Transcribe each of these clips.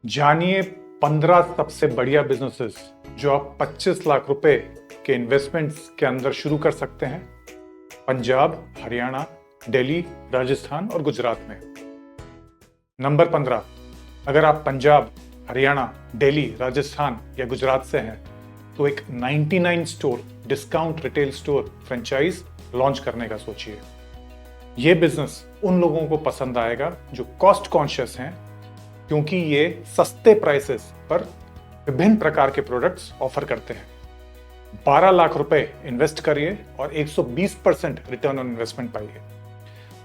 जानिए 15 सबसे बढ़िया बिजनेसेस जो आप 25 लाख रुपए के इन्वेस्टमेंट्स के अंदर शुरू कर सकते हैं पंजाब, हरियाणा, दिल्ली, राजस्थान और गुजरात में। नंबर 15, अगर आप पंजाब, हरियाणा, दिल्ली, राजस्थान या गुजरात से हैं तो एक 99 store discount retail store franchise launch करने का सोचिए। यह बिजनेस उन लोगों को पसंद आएगा जो कॉस्ट कॉन्शियस हैं, क्योंकि ये सस्ते प्राइसेस पर विभिन्न प्रकार के प्रोडक्ट्स ऑफर करते हैं। 12 लाख रुपए इन्वेस्ट करिए और 120% रिटर्न ऑन इन्वेस्टमेंट पाइए।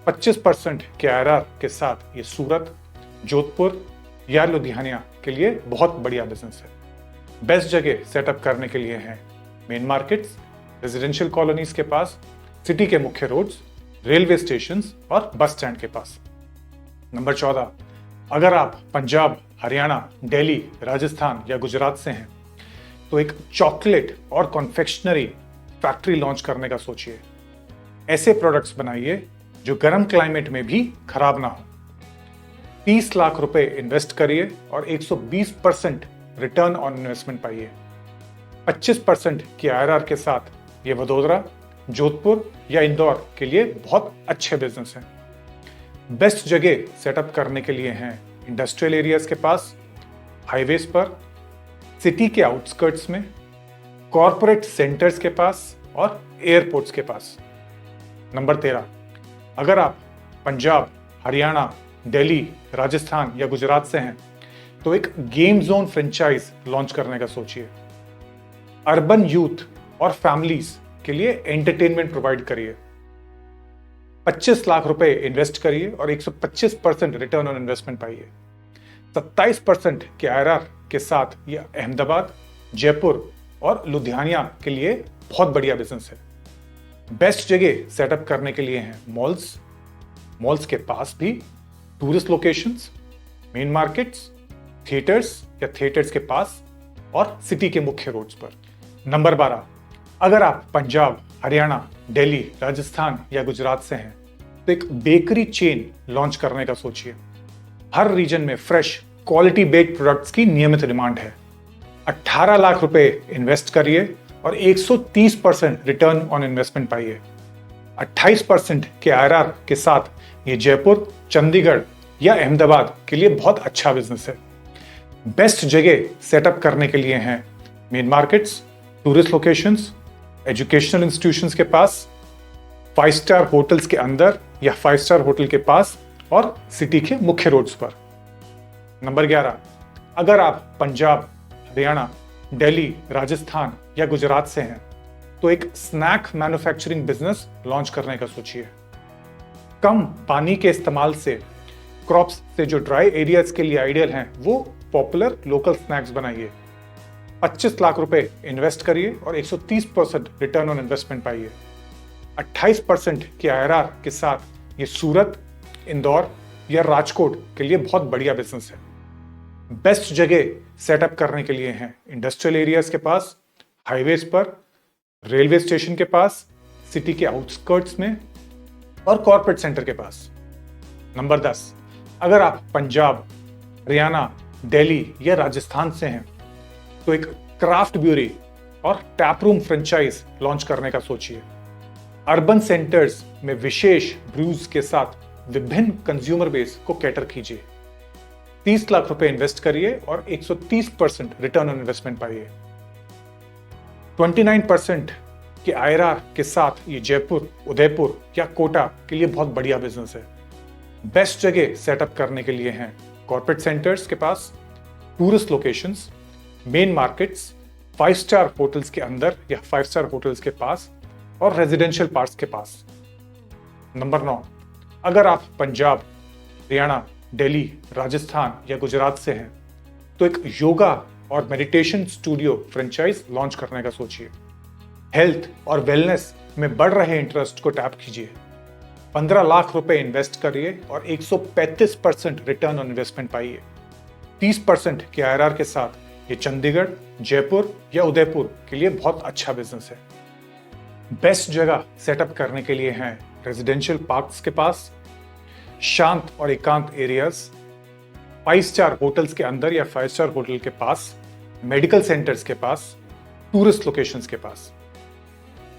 25% के आईआरआर के साथ ये सूरत, जोधपुर या लुधियाना के लिए बहुत बढ़िया बिजनेस है। बेस्ट जगह सेटअप करने के लिए हैं मेन मार्केट्स, रेजिडेंशियल कॉलोनीज के पास, सिटी के मुख्य रोड्स, रेलवे स्टेशंस और बस स्टैंड के पास। नंबर 14, अगर आप पंजाब, हरियाणा, दिल्ली, राजस्थान या गुजरात से हैं तो एक चॉकलेट और कॉन्फेक्शनरी फैक्ट्री लॉन्च करने का सोचिए। ऐसे प्रोडक्ट्स बनाइए जो गर्म क्लाइमेट में भी खराब ना हो। 30 लाख रुपए इन्वेस्ट करिए और 120% रिटर्न ऑन इन्वेस्टमेंट पाइए। 25% की आईआरआर के साथ ये वडोदरा, जोधपुर या इंदौर के लिए बहुत अच्छे बिजनेस हैं। बेस्ट जगह सेटअप करने के लिए हैं इंडस्ट्रियल एरियाज के पास, हाईवेज पर, सिटी के आउटस्कर्ट्स में, कॉरपोरेट सेंटर्स के पास और एयरपोर्ट्स के पास। नंबर 13, अगर आप पंजाब, हरियाणा, दिल्ली, राजस्थान या गुजरात से हैं तो एक गेम जोन फ्रेंचाइज लॉन्च करने का सोचिए। अर्बन यूथ और फैमिलीज के लिए एंटरटेनमेंट प्रोवाइड करिए। 25 लाख रुपए इन्वेस्ट करिए और 125% रिटर्न ऑन इन्वेस्टमेंट पाइए। 27% के आईआरआर के साथ यह अहमदाबाद, जयपुर और लुधियाना के लिए बहुत बढ़िया बिजनेस है। बेस्ट जगह सेटअप करने के लिए हैं मॉल्स के पास भी, tourist locations, main markets, theatres या थिएटर्स के पास और सिटी के मुख्य रोड्स पर। नंबर 12, अगर आप पंजाब, हरियाणा, दिल्ली, राजस्थान या गुजरात से हैं तो एक बेकरी चेन लॉन्च करने का सोचिए। हर रीजन में फ्रेश क्वालिटी बेक्ड प्रोडक्ट्स की नियमित डिमांड है। 18 लाख रुपए इन्वेस्ट करिए और 130% रिटर्न ऑन इन्वेस्टमेंट पाइए। 28% के आईआरआर के साथ ये जयपुर, चंडीगढ़ या अहमदाबाद के लिए बहुत अच्छा बिजनेस है। बेस्ट जगह सेटअप करने के लिए हैं main markets, tourist locations, educational institutions के पास, 5 स्टार होटल्स के अंदर या 5 स्टार होटल के पास और सिटी के मुख्य रोड्स पर। नंबर 11, अगर आप पंजाब, हरियाणा, दिल्ली, राजस्थान या गुजरात से हैं तो एक स्नैक मैन्युफैक्चरिंग बिजनेस लॉन्च करने का सोचिए। कम पानी के इस्तेमाल से क्रॉप्स से जो ड्राई एरियाज के लिए आइडियल हैं वो पॉपुलर लोकल स्नैक्स बनाइए। 25 लाख रुपए इन्वेस्ट करिए और 130% रिटर्न ऑन इन्वेस्टमेंट पाइए। 28% के आईआरआर के साथ ये सूरत, इंदौर या राजकोट के लिए बहुत बढ़िया बिजनेस है। बेस्ट जगह सेटअप करने के लिए हैं इंडस्ट्रियल एरियाज के पास, हाईवेज पर, रेलवे स्टेशन के पास, सिटी के आउटस्कर्ट्स में और कॉर्पोरेट सेंटर के पास। नंबर 10, अगर आप पंजाब, हरियाणा, दिल्ली या राजस्थान से हैं तो एक क्राफ्ट ब्यूरी और टैप रूम फ्रेंचाइज लॉन्च करने का सोचिए। अर्बन सेंटर्स में विशेष ब्रूज के साथ विभिन्न कंज्यूमर बेस को कैटर कीजिए। 30 लाख रुपए इन्वेस्ट करिए और 130% रिटर्न ऑन इन्वेस्टमेंट पाइए। 29% के आईआरआर के साथ ये जयपुर, उदयपुर या कोटा के लिए बहुत बढ़िया बिजनेस है। बेस्ट जगह सेटअप करने के लिए हैं कॉर्पोरेट सेंटर्स के पास, tourist locations, main markets, 5 star hotels के अंदर या 5 स्टार होटल्स के पास और रेजिडेंशियल पार्ट्स के पास। नंबर 9, अगर आप पंजाब, हरियाणा, दिल्ली, राजस्थान या गुजरात से हैं तो एक योगा और मेडिटेशन स्टूडियो फ्रेंचाइज लॉन्च करने का सोचिए। हेल्थ और वेलनेस में बढ़ रहे इंटरेस्ट को टैप कीजिए। 15 लाख रुपए इन्वेस्ट करिए और 135% रिटर्न ऑन इन्वेस्टमेंट पाइए। 30% के आईआरआर के साथ ये चंडीगढ़, जयपुर या उदयपुर के लिए बहुत अच्छा बिजनेस है। बेस्ट जगह सेटअप करने के लिए हैं रेजिडेंशियल पार्क्स के पास, शांत और एकांत एरियाज, 5 स्टार होटल्स के अंदर या 5 स्टार होटल के पास, मेडिकल सेंटर्स के पास, टूरिस्ट लोकेशंस के पास।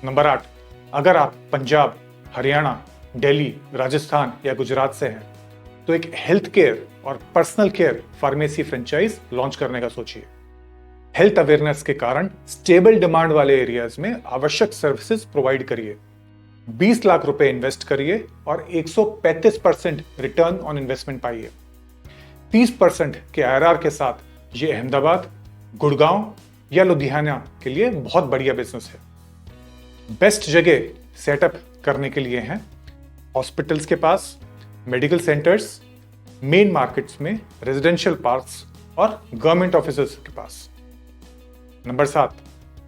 नंबर 8, अगर आप पंजाब, हरियाणा, दिल्ली, राजस्थान या गुजरात से हैं तो एक हेल्थ केयर और personal care pharmacy franchise launch करने का सोचिए। हेल्थ अवेयरनेस के कारण स्टेबल डिमांड वाले एरियाज में आवश्यक सर्विसेज प्रोवाइड करिए। 20 लाख रुपए इन्वेस्ट करिए और 135% रिटर्न ऑन इन्वेस्टमेंट पाइए। 30% के आईआरआर के साथ ये अहमदाबाद, गुड़गांव या लुधियाना के लिए बहुत बढ़िया बिजनेस है। बेस्ट जगह सेटअप करने के लिए हैं हॉस्पिटल्स के पास, मेडिकल सेंटर्स, मेन मार्केट्स में, रेजिडेंशियल पार्क्स और गवर्नमेंट ऑफिसेज के पास। नंबर 7,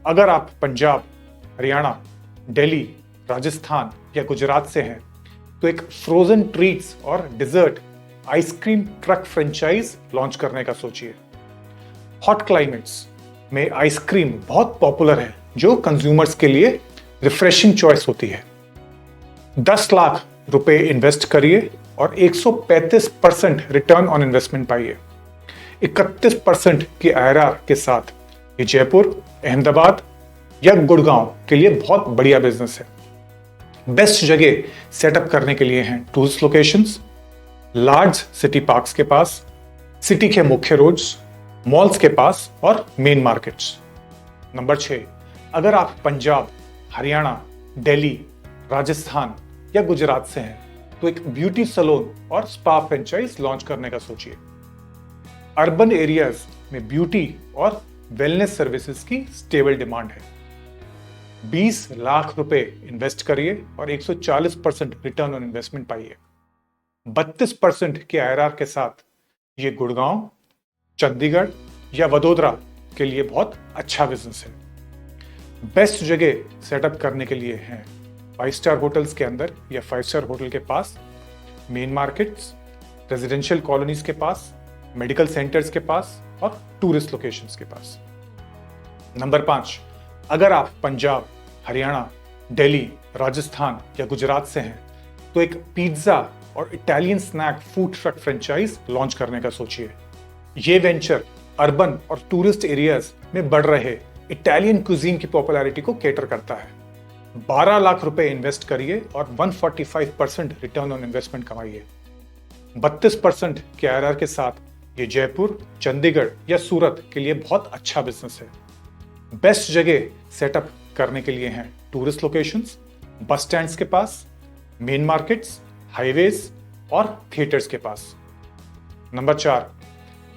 अगर आप पंजाब, हरियाणा, दिल्ली, राजस्थान या गुजरात से हैं तो एक फ्रोजन ट्रीट्स और dessert ice cream truck franchise launch करने का सोचिए। हॉट क्लाइमेट्स में आइसक्रीम बहुत पॉपुलर है जो कंज्यूमर्स के लिए रिफ्रेशिंग चॉइस होती है। 10 लाख रुपए इन्वेस्ट करिए और 135% रिटर्न ऑन इन्वेस्टमेंट पाइए। 31% के आईआरआर के साथ ये जयपुर, अहमदाबाद या गुड़गांव के लिए बहुत बढ़िया बिजनेस है। बेस्ट जगह सेटअप करने के लिए हैं tourist locations, large city parks के पास, सिटी के मुख्य रोड्स, मॉल्स के पास और मेन मार्केट्स। नंबर 6, अगर आप पंजाब, हरियाणा, दिल्ली, राजस्थान या गुजरात से हैं तो एक ब्यूटी सैलून और स्पा फ्रेंचाइज लॉन्च करने का सोचिए। अर्बन एरियाज में ब्यूटी और वेलनेस सर्विसेज की स्टेबल डिमांड है। 20 लाख रुपए इन्वेस्ट करिए और 140% रिटर्न ऑन इन्वेस्टमेंट पाइए। 32% के आईआरआर के साथ ये गुड़गांव, चंडीगढ़ या वडोदरा के लिए बहुत अच्छा बिजनेस है। बेस्ट जगह सेटअप करने के लिए हैं 5 स्टार होटल्स के अंदर या 5 स्टार होटल के पास, मेन मार्केट्स, रेजिडेंशियल कॉलोनीज के पास, मेडिकल सेंटर्स के पास और टूरिस्ट लोकेशंस के पास। नंबर 5, अगर आप पंजाब, हरियाणा, दिल्ली, राजस्थान या गुजरात से हैं तो एक पिज्जा और Italian snack food truck franchise launch करने का सोचिए। ये वेंचर अर्बन और टूरिस्ट एरियाज में बढ़ रहे इटालियन कुजीन की पॉपुलैरिटी को केटर करता है। 12 लाख रुपए इन्वेस्ट करिए और 145% रिटर्न ऑन इन्वेस्टमेंट कमाइए। 32% के आईआरआर के साथ ये जयपुर, चंडीगढ़ या सूरत के लिए बहुत अच्छा बिजनेस है। बेस्ट जगह सेटअप करने के लिए हैं टूरिस्ट लोकेशंस, बस स्टैंड्स के पास, मेन मार्केट्स, हाईवेज और थिएटर्स के पास। नंबर 4,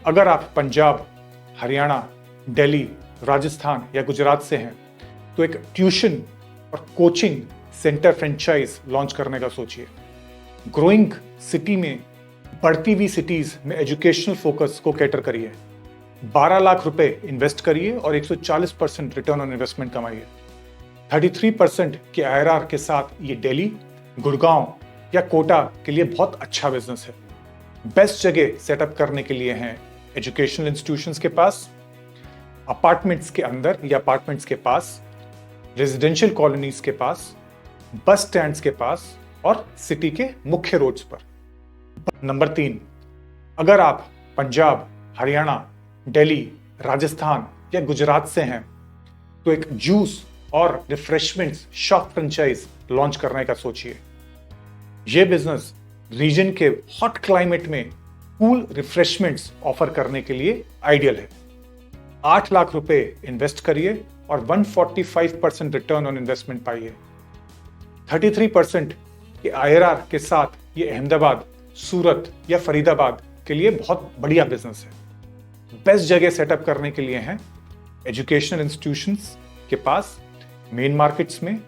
अगर आप पंजाब, हरियाणा, दिल्ली, राजस्थान या गुजरात से हैं तो एक ट्यूशन और कोचिंग सेंटर फ्रेंचाइज लॉन्च करने का सोचिए। ग्रोइंग सिटी में बढ़ती हुई सिटीज में एजुकेशनल फोकस को कैटर करिए। 12 लाख रुपए इन्वेस्ट करिए और 140% रिटर्न ऑन इन्वेस्टमेंट कमाइए। 33% के आईआरआर के साथ ये दिल्ली, गुड़गांव या कोटा के लिए बहुत अच्छा बिजनेस है। बेस्ट जगह सेटअप करने के लिए हैं एजुकेशनल इंस्टीट्यूशंस के पास, अपार्टमेंट्स के अंदर या अपार्टमेंट्स के पास, रेजिडेंशियल कॉलोनीज के पास, बस स्टैंड्स के पास और सिटी के मुख्य रोड्स पर। नंबर 3, अगर आप पंजाब, हरियाणा, दिल्ली, राजस्थान या गुजरात से हैं तो एक जूस और रिफ्रेशमेंट्स शॉप फ्रेंचाइज लॉन्च करने का सोचिए। यह बिजनेस रीजन के हॉट क्लाइमेट में कूल रिफ्रेशमेंट्स ऑफर करने के लिए आइडियल है। 8 लाख रुपए इन्वेस्ट करिए और 145% रिटर्न ऑन इन्वेस्टमेंट पाइए। 33% के आईआरआर के साथ ये अहमदाबाद, सूरत या फरीदाबाद के लिए बहुत बढ़िया बिजनेस है। बेस्ट जगह सेटअप करने के लिए हैं एजुकेशनल इंस्टीट्यूशंस के पास, मेन मार्केट्स में,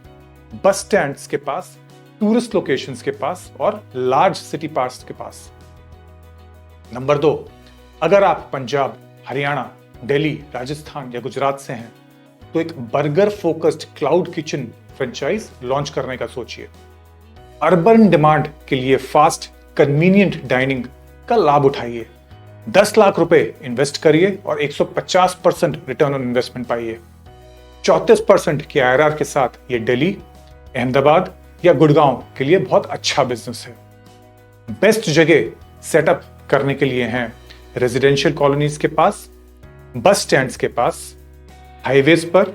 बस स्टैंड्स के पास, टूरिस्ट लोकेशंस के पास और लार्ज सिटी पार्क्स के पास। नंबर 2, अगर आप पंजाब, हरियाणा, दिल्ली, राजस्थान या गुजरात से हैं तो एक burger focused cloud kitchen franchise launch करने का सोचिए। अर्बन डिमांड के लिए फास्ट कन्वीनियंट डाइनिंग का लाभ उठाइए। 10 लाख रुपए इन्वेस्ट करिए और 150% रिटर्न ऑन इन्वेस्टमेंट पाइए। 34% के आईआरआर के साथ ये दिल्ली, अहमदाबाद या गुड़गांव के लिए बहुत अच्छा बिजनेस है। बेस्ट जगह सेटअप करने के लिए हैं रेजिडेंशियल कॉलोनीज के पास, बस स्टैंड्स के पास, हाईवेज पर,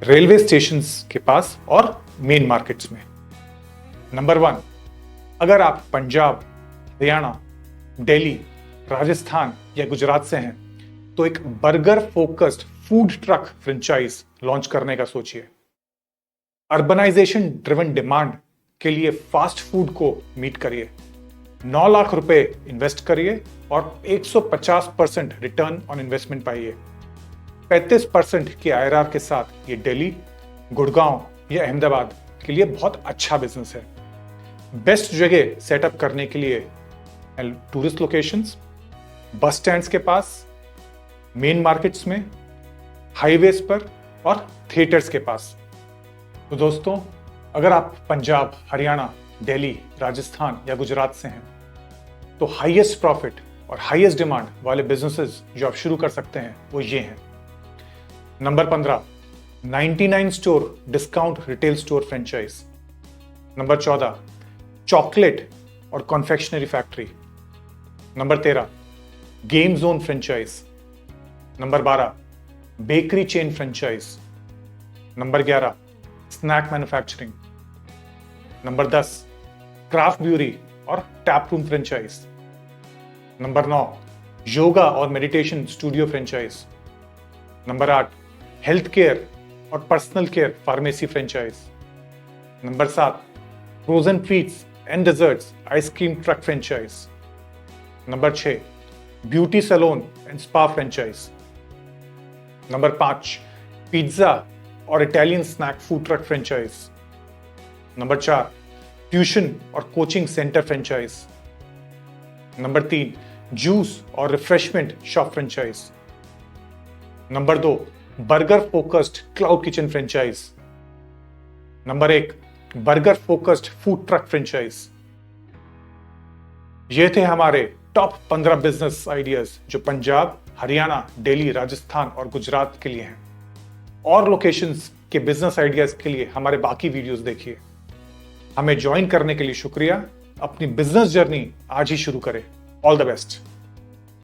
रेलवे स्टेशंस के पास और मेन मार्केट्स में। नंबर 1, अगर आप पंजाब, हरियाणा, दिल्ली, राजस्थान या गुजरात से हैं तो एक burger focused food truck franchise launch करने का सोचिए। अर्बनाइजेशन ड्रिवन डिमांड के लिए फास्ट फूड को मीट करिए। 9 लाख रुपए इन्वेस्ट करिए और 150% रिटर्न ऑन इन्वेस्टमेंट पाइए। 35% की IRR के साथ ये दिल्ली, गुड़गांव या अहमदाबाद के लिए बहुत अच्छा बिजनेस है। बेस्ट जगह सेटअप करने के लिए टूरिस्ट लोकेशंस, बस स्टैंड्स के पास, मेन मार्केट्स में, हाईवेज पर और थिएटर्स के पास। तो दोस्तों, अगर आप पंजाब, हरियाणा, दिल्ली, राजस्थान या गुजरात से हैं तो हाईएस्ट प्रॉफिट और हाईएस्ट डिमांड वाले बिजनेसेस जो आप शुरू कर सकते हैं वो ये हैं। Number 15, 99 store discount retail store franchise. Number 14, chocolate और confectionery factory. Number 13, game zone franchise. Number 12, bakery chain franchise. Number 11, snack manufacturing. Number 10, craft brewery और tap room franchise. Number 9, yoga और meditation studio franchise. Number 8, health care और personal care pharmacy franchise. Number 7, frozen treats and desserts ice cream truck franchise. Number 6, beauty salon and spa franchise. Number 5, pizza और Italian snack food truck franchise. Number 4, tuition और coaching centre franchise. Number 3, juice और refreshment shop franchise. Number 2, burger focused cloud kitchen franchise. Number 1, burger focused food truck franchise. ये थे हमारे top 15 business ideas जो पंजाब, हरियाणा, दिल्ली, राजस्थान और गुजरात के लिए हैं। और लोकेशंस के बिजनेस आइडियाज के लिए हमारे बाकी वीडियोस देखिए। हमें ज्वाइन करने के लिए शुक्रिया। अपनी बिजनेस जर्नी आज ही शुरू करें। All the best.